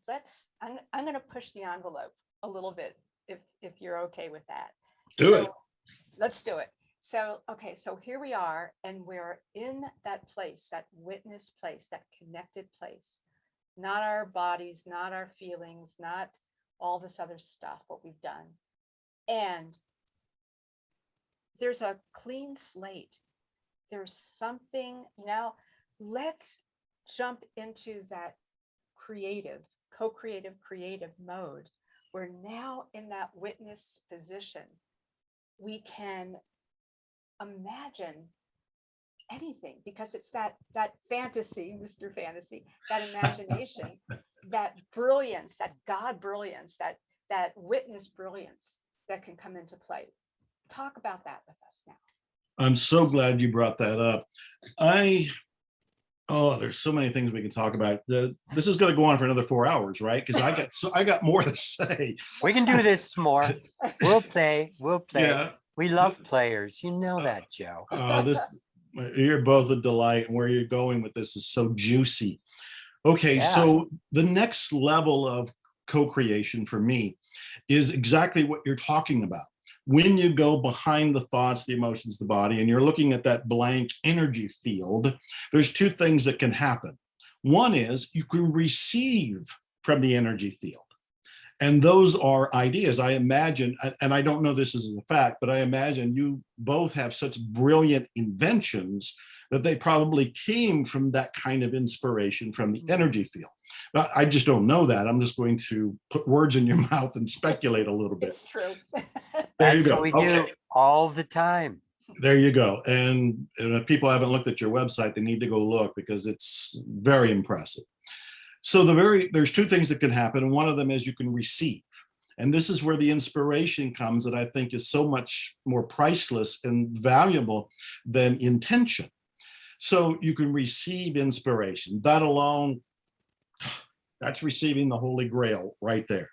I'm going to push the envelope a little bit if you're okay with that. Do it. Let's do it. So, okay, so here we are, and we're in that place, that witness place, that connected place, not our bodies, not our feelings, not all this other stuff, what we've done. And there's a clean slate. There's something, let's jump into that creative, creative mode. We're now in that witness position. We can imagine anything because it's that fantasy, Mr. Fantasy, that imagination, that brilliance, that God brilliance, that witness brilliance that can come into play. Talk about that with us now. I'm so glad you brought that up. There's so many things we can talk about. This is going to go on for another 4 hours, right? Because I got more to say. We can do this more. We'll play. Yeah. We love players. You know that, Joe. You're both a delight, and where you're going with this is so juicy. Okay, so the next level of co-creation for me is exactly what you're talking about. When you go behind the thoughts, the emotions, the body, and you're looking at that blank energy field, there's two things that can happen. One is you can receive from the energy field. And those are ideas. I imagine, and I don't know this is a fact, but I imagine you both have such brilliant inventions that they probably came from that kind of inspiration from the energy field. But I just don't know that. I'm just going to put words in your mouth and speculate a little bit. It's true. That's what we do all the time. There you go. And if people haven't looked at your website, they need to go look because it's very impressive. So there's two things that can happen. And one of them is you can receive. And this is where the inspiration comes that I think is so much more priceless and valuable than intention. So you can receive inspiration. That alone, that's receiving the Holy Grail right there.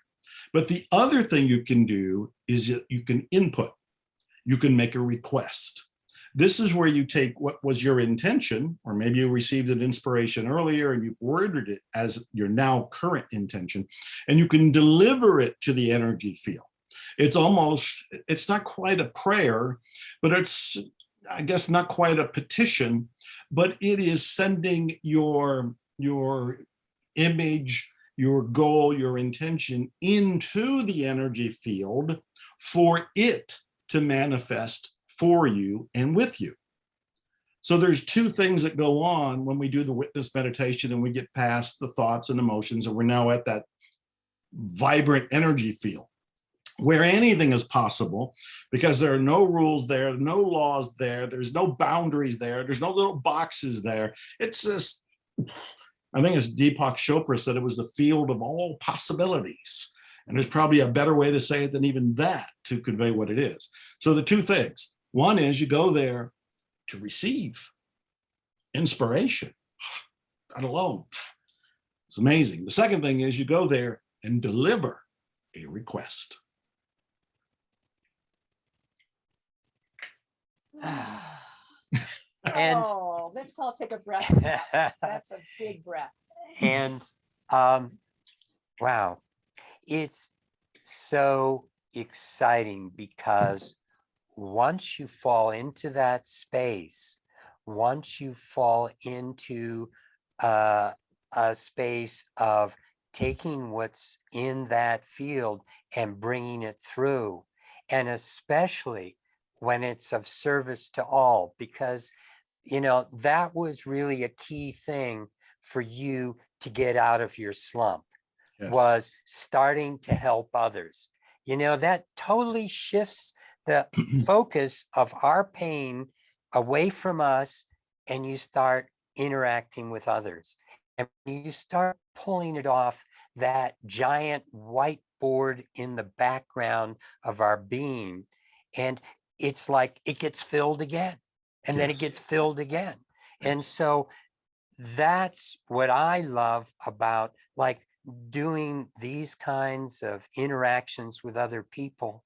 But the other thing you can do is you can input. You can make a request. This is where you take what was your intention, or maybe you received an inspiration earlier and you've worded it as your now current intention, and you can deliver it to the energy field. It's not quite a prayer, but it's, I guess, not quite a petition, but it is sending your image, your goal, your intention into the energy field for it to manifest for you and with you. So there's two things that go on when we do the witness meditation and we get past the thoughts and emotions, and we're now at that vibrant energy field where anything is possible because there are no rules there, no laws there, there's no boundaries there, there's no little boxes there. It's just, I think it's Deepak Chopra said it was the field of all possibilities. And there's probably a better way to say it than even that to convey what it is. So the two things, one is you go there to receive. inspiration. That alone, it's amazing. The second thing is you go there and deliver a request. And Oh, let's all take a breath. That's a big breath. and wow, it's so exciting because once you fall into that space, once you fall into a space of taking what's in that field and bringing it through, and especially when it's of service to all, because that was really a key thing for you to get out of your slump. Yes. Was starting to help others. That totally shifts the focus of our pain away from us, and you start interacting with others. And you start pulling it off that giant whiteboard in the background of our being. And it's like it gets filled again, and then it gets filled again. And so that's what I love about doing these kinds of interactions with other people.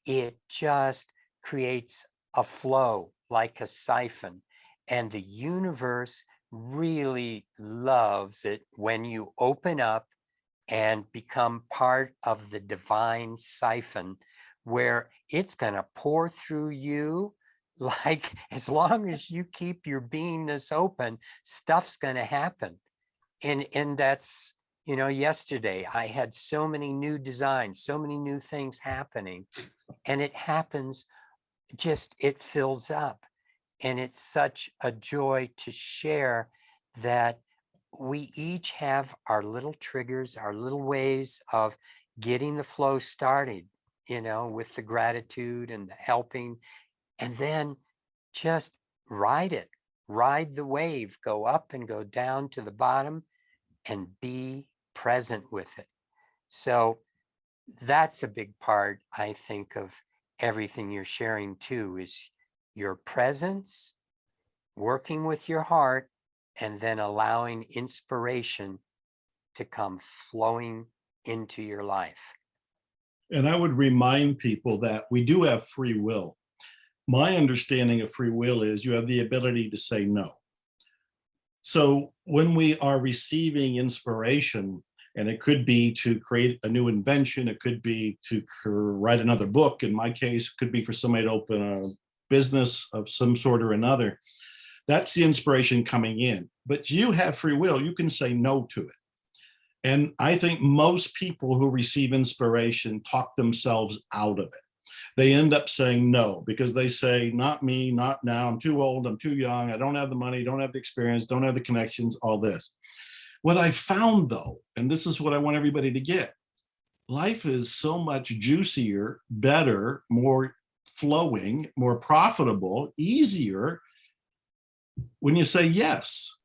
It just creates a flow like a siphon, and the universe really loves it when you open up and become part of the divine siphon, where it's going to pour through you. As long as you keep your beingness open, stuff's going to happen. And that's yesterday I had so many new designs, so many new things happening, and it happens, it fills up. And it's such a joy to share that we each have our little triggers, our little ways of getting the flow started, with the gratitude and the helping, and then just ride the wave, go up and go down to the bottom, and be present with it. So that's a big part, I think, of everything you're sharing too, is your presence, working with your heart, and then allowing inspiration to come flowing into your life. And I would remind people that we do have free will. My understanding of free will is you have the ability to say no. So when we are receiving inspiration, and it could be to create a new invention, it could be to write another book. In my case, it could be for somebody to open a business of some sort or another. That's the inspiration coming in. But you have free will. You can say no to it. And I think most people who receive inspiration talk themselves out of it. They end up saying no because they say, not me, not now, I'm too old, I'm too young, I don't have the money, don't have the experience, don't have the connections, all this. What I found though, and this is what I want everybody to get, life is so much juicier, better, more flowing, more profitable, easier when you say yes.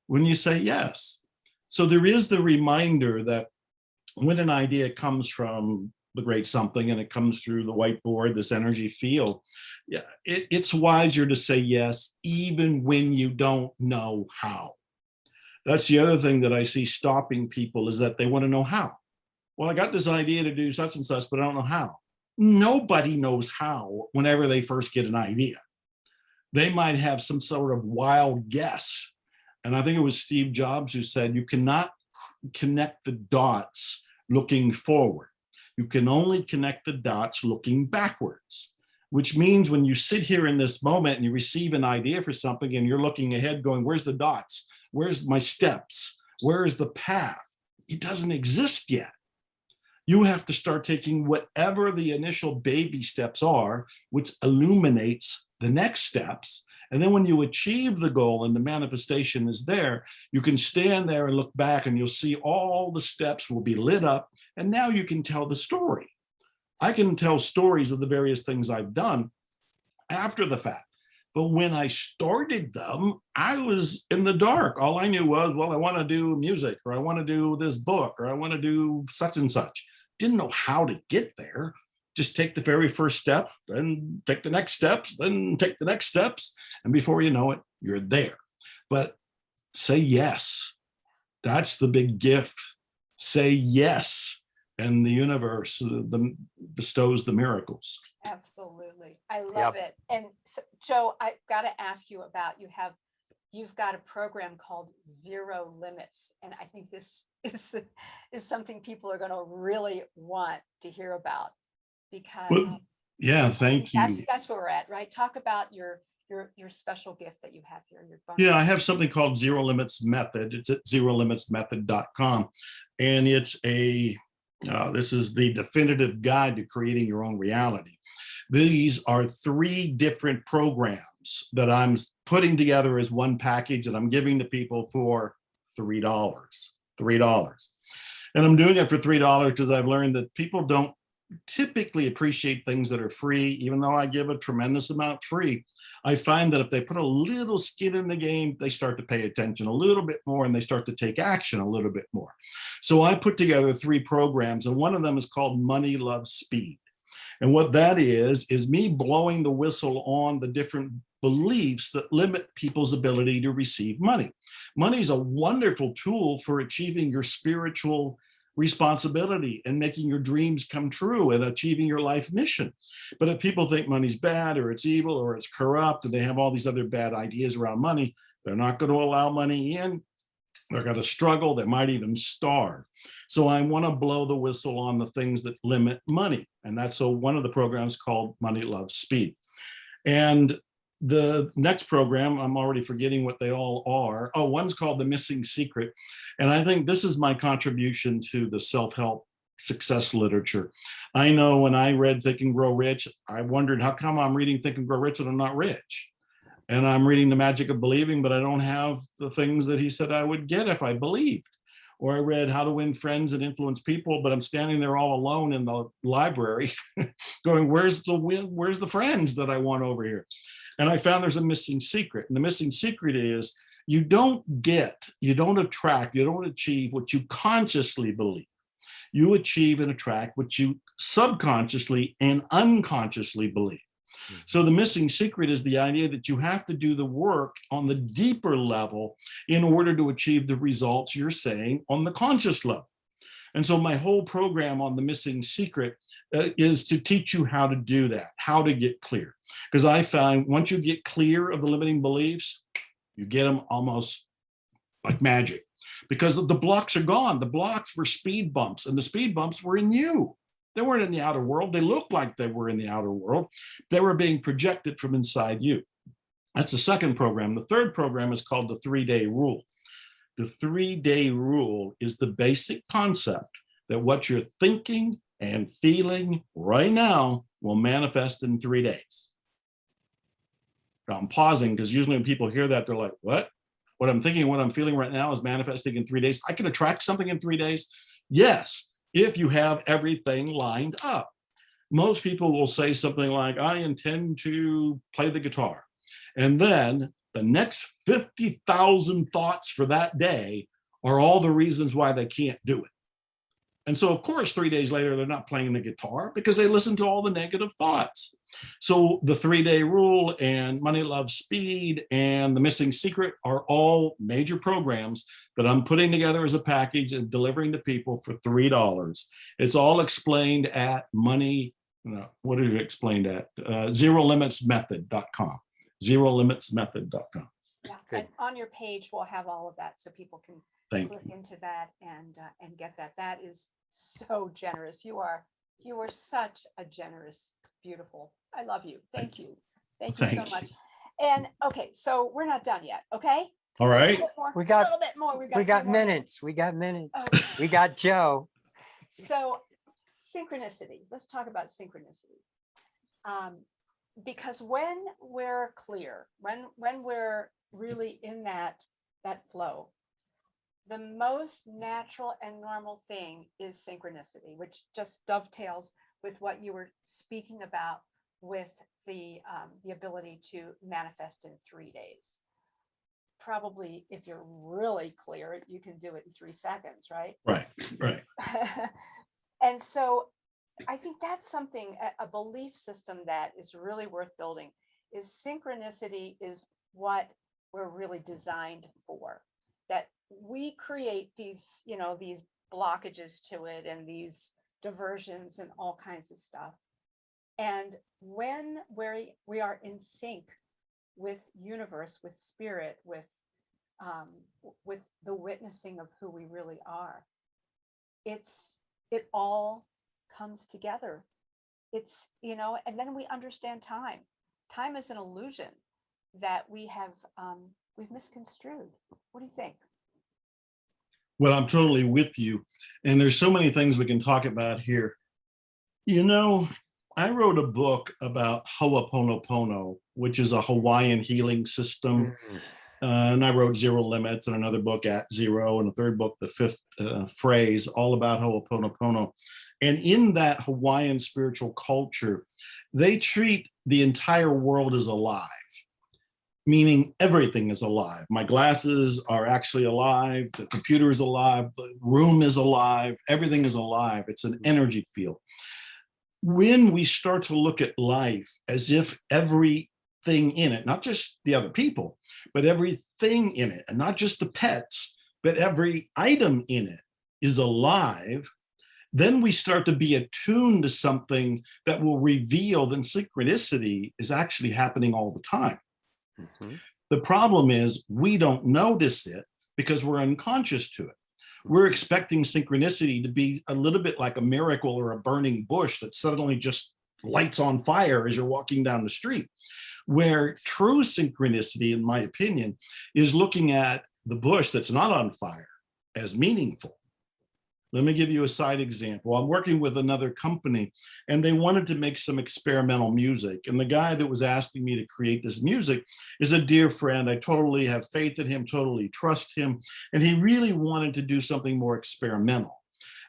When you say yes. So there is the reminder that when an idea comes from the great something and it comes through the whiteboard, this energy field, it's wiser to say yes, even when you don't know how. That's the other thing that I see stopping people, is that they want to know how. Well, I got this idea to do such and such, but I don't know how. Nobody knows how whenever they first get an idea. They might have some sort of wild guess. And I think it was Steve Jobs who said, you cannot connect the dots looking forward. You can only connect the dots looking backwards, which means when you sit here in this moment and you receive an idea for something and you're looking ahead going, where's the dots? Where's my steps? Where is the path? It doesn't exist yet. You have to start taking whatever the initial baby steps are, which illuminates the next steps. And then when you achieve the goal and the manifestation is there, you can stand there and look back and you'll see all the steps will be lit up. And now you can tell the story. I can tell stories of the various things I've done after the fact. But when I started them, I was in the dark. All I knew was, well, I want to do music, or I want to do this book, or I want to do such and such. Didn't know how to get there. Just take the very first step, then take the next steps, then take the next steps. And before you know it, you're there. but say yes. That's the big gift. Say yes, and the universe bestows the miracles. Absolutely. I love Yep. it. And so, Joe, I've got to ask you about, you've got a program called Zero Limits. And I think this is something people are going to really want to hear about, because Well, yeah, thank you. that's where we're at, right? Talk about your special gift that you have here. Yeah, I have something called Zero Limits Method. It's at zerolimitsmethod.com. And it's this is the definitive guide to creating your own reality. These are 3 different programs that I'm putting together as one package that I'm giving to people for $3. $3. And I'm doing it for $3 because I've learned that people don't typically appreciate things that are free, even though I give a tremendous amount free. I find that if they put a little skin in the game, they start to pay attention a little bit more, and they start to take action a little bit more. So I put together 3 programs, and one of them is called Money, Love, Speed. And what that is me blowing the whistle on the different beliefs that limit people's ability to receive money. Money is a wonderful tool for achieving your spiritual responsibility and making your dreams come true and achieving your life mission. But if people think money's bad, or it's evil, or it's corrupt, and they have all these other bad ideas around money, they're not going to allow money in. They're going to struggle. They might even starve. So I want to blow the whistle on the things that limit money. And that's one of the programs called Money, Love, Speed. And the next program, I'm already forgetting what they all are. Oh, one's called The Missing Secret. And I think this is my contribution to the self-help success literature. I know when I read Think and Grow Rich, I wondered, how come I'm reading Think and Grow Rich and I'm not rich? And I'm reading The Magic of Believing, but I don't have the things that he said I would get if I believed. Or I read How to Win Friends and Influence People, but I'm standing there all alone in the library going, where's the friends that I want over here? And I found there's a missing secret. And the missing secret is you don't attract, you don't achieve what you consciously believe. You achieve and attract what you subconsciously and unconsciously believe. So the missing secret is the idea that you have to do the work on the deeper level in order to achieve the results you're saying on the conscious level. And so my whole program on the missing secret is to teach you how to do that, how to get clear. Because I found once you get clear of the limiting beliefs, you get them almost like magic, because the blocks are gone. The blocks were speed bumps, and the speed bumps were in you. They weren't in the outer world. They looked like they were in the outer world. They were being projected from inside you. That's the second program. The third program is called the 3-day rule. The 3-day rule is the basic concept that what you're thinking and feeling right now will manifest in 3 days. Now, I'm pausing because usually when people hear that, they're like, what? What I'm thinking, what I'm feeling right now is manifesting in 3 days. I can attract something in 3 days? Yes, if you have everything lined up. Most people will say something like, I intend to play the guitar. And then the next 50,000 thoughts for that day are all the reasons why they can't do it. And so, of course, 3 days later, they're not playing the guitar because they listen to all the negative thoughts. So the 3-day rule and Money, Love, Speed and The Missing Secret are all major programs that I'm putting together as a package and delivering to people for $3. It's all explained at what is it explained at? zerolimitsmethod.com. zerolimitsmethod.com. Yeah, and on your page, we'll have all of that so people can click into that and get that. That is so generous. You are such a generous, beautiful. I love you. Thank you. Thank you so much. And okay, so we're not done yet. Okay. All right. We got a little bit more. We got minutes. We got minutes. Okay. We got Joe. So synchronicity. Let's talk about synchronicity. Because when we're clear, when we're really in that flow, the most natural and normal thing is synchronicity, which just dovetails with what you were speaking about with the ability to manifest in 3 days. Probably if you're really clear, you can do it in 3 seconds, right? Right. And so I think that's something, a belief system that is really worth building, is synchronicity is what we're really designed for. That we create these, these blockages to it and these diversions and all kinds of stuff. And when we are in sync with universe, with spirit, with the witnessing of who we really are, it all comes together. It's, and then we understand time. Time is an illusion that we've misconstrued. What do you think? Well, I'm totally with you. And there's so many things we can talk about here. I wrote a book about Ho'oponopono, which is a Hawaiian healing system. And I wrote Zero Limits, and another book, At Zero, and a third book, The Fifth Phrase, all about Ho'oponopono. And in that Hawaiian spiritual culture, they treat the entire world as alive, meaning everything is alive. My glasses are actually alive, the computer is alive, the room is alive, everything is alive. It's an energy field. When we start to look at life as if everything in it, not just the other people, but everything in it, and not just the pets, but every item in it is alive, then we start to be attuned to something that will reveal that synchronicity is actually happening all the time. Mm-hmm. The problem is we don't notice it because we're unconscious to it. We're expecting synchronicity to be a little bit like a miracle or a burning bush that suddenly just lights on fire as you're walking down the street. Where true synchronicity, in my opinion, is looking at the bush that's not on fire as meaningful. Let me give you a side example. I'm working with another company, and they wanted to make some experimental music. And the guy that was asking me to create this music is a dear friend. I totally have faith in him, totally trust him. And he really wanted to do something more experimental.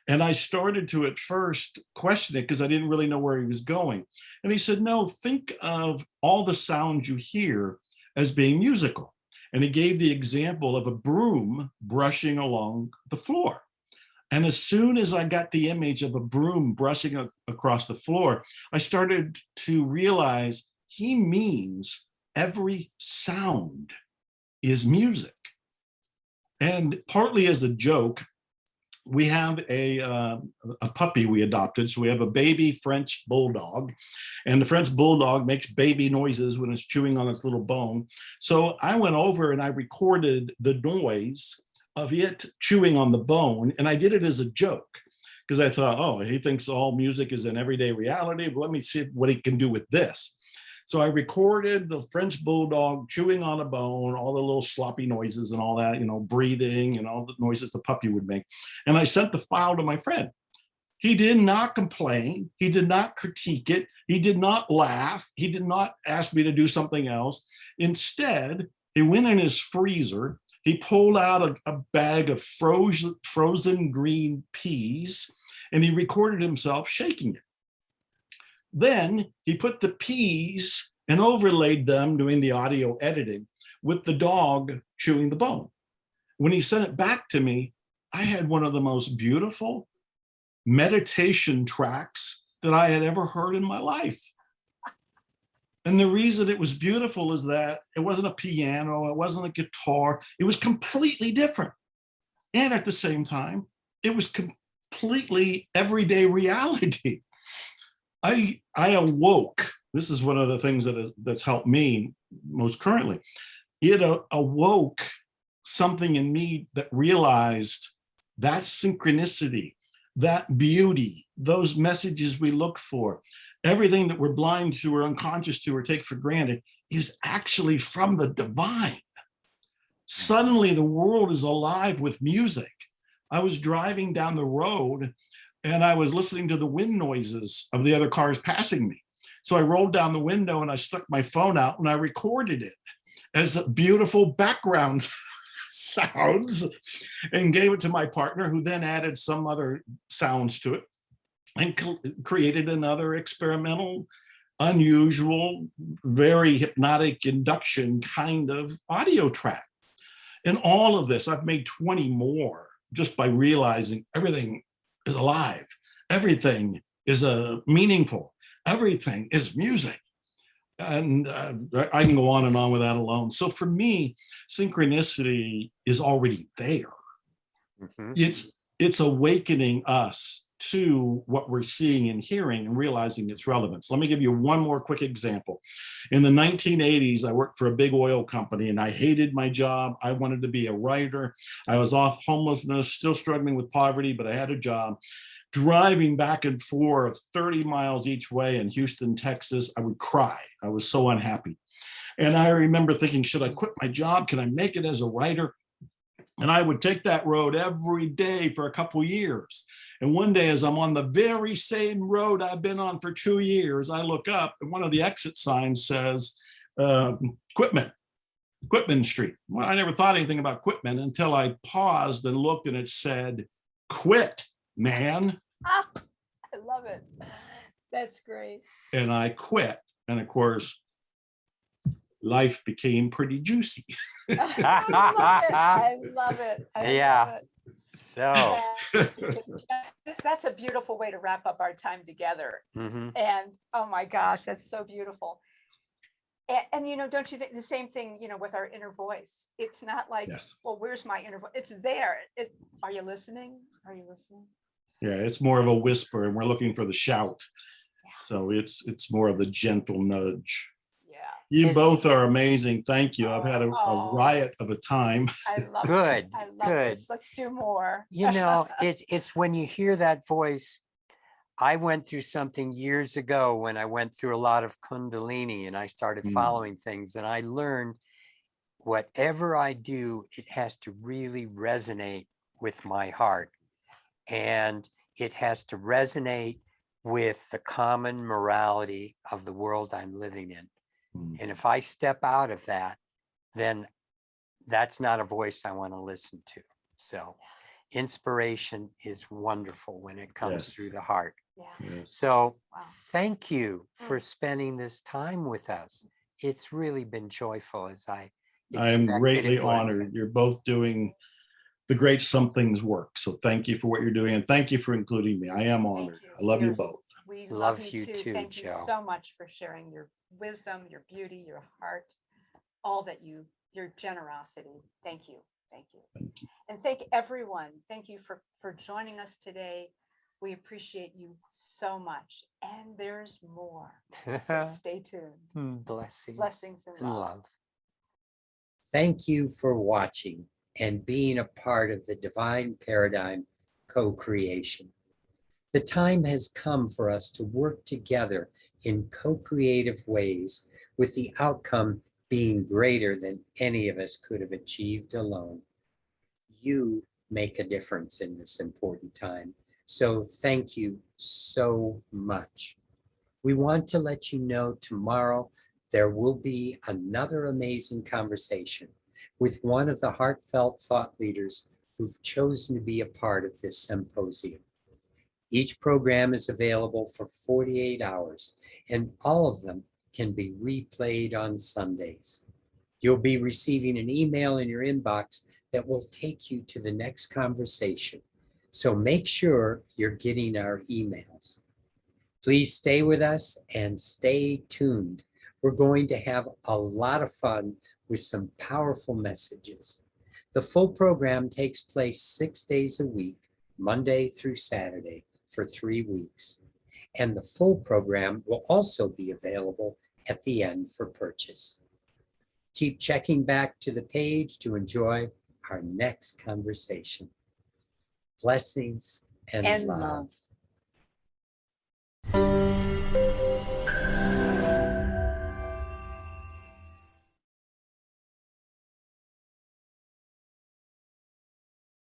And I started to at first question it because I didn't really know where he was going. And he said, no, think of all the sounds you hear as being musical. And he gave the example of a broom brushing along the floor. And as soon as I got the image of a broom brushing across the floor, I started to realize he means every sound is music. And partly as a joke, we have a puppy we adopted. So we have a baby French bulldog, and the French bulldog makes baby noises when it's chewing on its little bone. So I went over and I recorded the noise of it chewing on the bone, and I did it as a joke because I thought, oh, he thinks all music is an everyday reality, but let me see what he can do with this. So I recorded the French bulldog chewing on a bone, all the little sloppy noises and all that, breathing and all the noises the puppy would make. And I sent the file to my friend. He did not complain. He did not critique it. He did not laugh. He did not ask me to do something else. Instead, he went in his freezer. He pulled out a bag of frozen green peas, and he recorded himself shaking it. Then he put the peas and overlaid them, doing the audio editing, with the dog chewing the bone. When he sent it back to me, I had one of the most beautiful meditation tracks that I had ever heard in my life. And the reason it was beautiful is that it wasn't a piano, it wasn't a guitar, it was completely different. And at the same time, it was completely everyday reality. I awoke. This is one of the things that's helped me most currently. It awoke something in me that realized that synchronicity, that beauty, those messages we look for, everything that we're blind to or unconscious to or take for granted is actually from the divine. Suddenly the world is alive with music. I was driving down the road and I was listening to the wind noises of the other cars passing me. So I rolled down the window and I stuck my phone out and I recorded it as beautiful background sounds and gave it to my partner, who then added some other sounds to it and created another experimental, unusual, very hypnotic induction kind of audio track. And all of this, I've made 20 more just by realizing everything is alive. Everything is meaningful. Everything is music. And I can go on and on with that alone. So for me, synchronicity is already there. Mhm. It's awakening us to what we're seeing and hearing and realizing its relevance. Let me give you one more quick example. In the 1980s, I worked for a big oil company and I hated my job. I wanted to be a writer. I was off homelessness, still struggling with poverty, but I had a job. Driving back and forth 30 miles each way in Houston, Texas, I would cry. I was so unhappy. And I remember thinking, should I quit my job? Can I make it as a writer? And I would take that road every day for a couple years. And one day, as I'm on the very same road I've been on for 2 years, I look up and one of the exit signs says, Quitman Street. Well, I never thought anything about Quitman until I paused and looked and it said, quit, man. Ah, I love it. That's great. And I quit. And of course, life became pretty juicy. I love it. I Yeah. love it. So, That's a beautiful way to wrap up our time together. mhm. And oh my gosh, that's so beautiful. And you know, don't you think the same thing, you know, with our inner voice? It's not like, Yes. well, where's my inner voice? It's there. Are you listening? Are you listening? Yeah, it's more of a whisper and we're looking for the shout. Yeah. So it's more of the gentle nudge. Yeah. You Is- both are amazing. Thank you. I've had a Oh. riot of a time. I love Good, this. I love good. this. Let's do more. You know, it's when you hear that voice. I went through something years ago when I went through a lot of Kundalini and I started Mm. following things, and I learned whatever I do, it has to really resonate with my heart, and it has to resonate with the common morality of the world I'm living in. Mm. And if I step out of that, then that's not a voice I want to listen to. So inspiration is wonderful when it comes Yes. through the heart. Yeah. Yes. So Wow. thank you for spending this time with us. It's really been joyful as I I am expected greatly it would. honored. You're both doing the great somethings work. So thank you for what you're doing and thank you for including me. I am honored. you. I love you You're- both. We Love love you you too. too, Thank you Joe. so much for sharing your wisdom, your beauty, your heart, all that your generosity. Thank you. Thank you. Thank you. And thank everyone. Thank you for joining us today. We appreciate you so much. And there's more. So stay tuned. Blessings, Blessings and love. Thank you for watching and being a part of the Divine Paradigm co-creation. The time has come for us to work together in co-creative ways, with the outcome being greater than any of us could have achieved alone. You make a difference in this important time, so thank you so much. We want to let you know tomorrow there will be another amazing conversation with one of the heartfelt thought leaders who've chosen to be a part of this symposium. Each program is available for 48 hours, and all of them can be replayed on Sundays. You'll be receiving an email in your inbox that will take you to the next conversation, so make sure you're getting our emails. Please stay with us and stay tuned. We're going to have a lot of fun with some powerful messages. The full program takes place 6 days a week, Monday through Saturday, for 3 weeks. And the full program will also be available at the end for purchase. Keep checking back to the page to enjoy our next conversation. Blessings and love.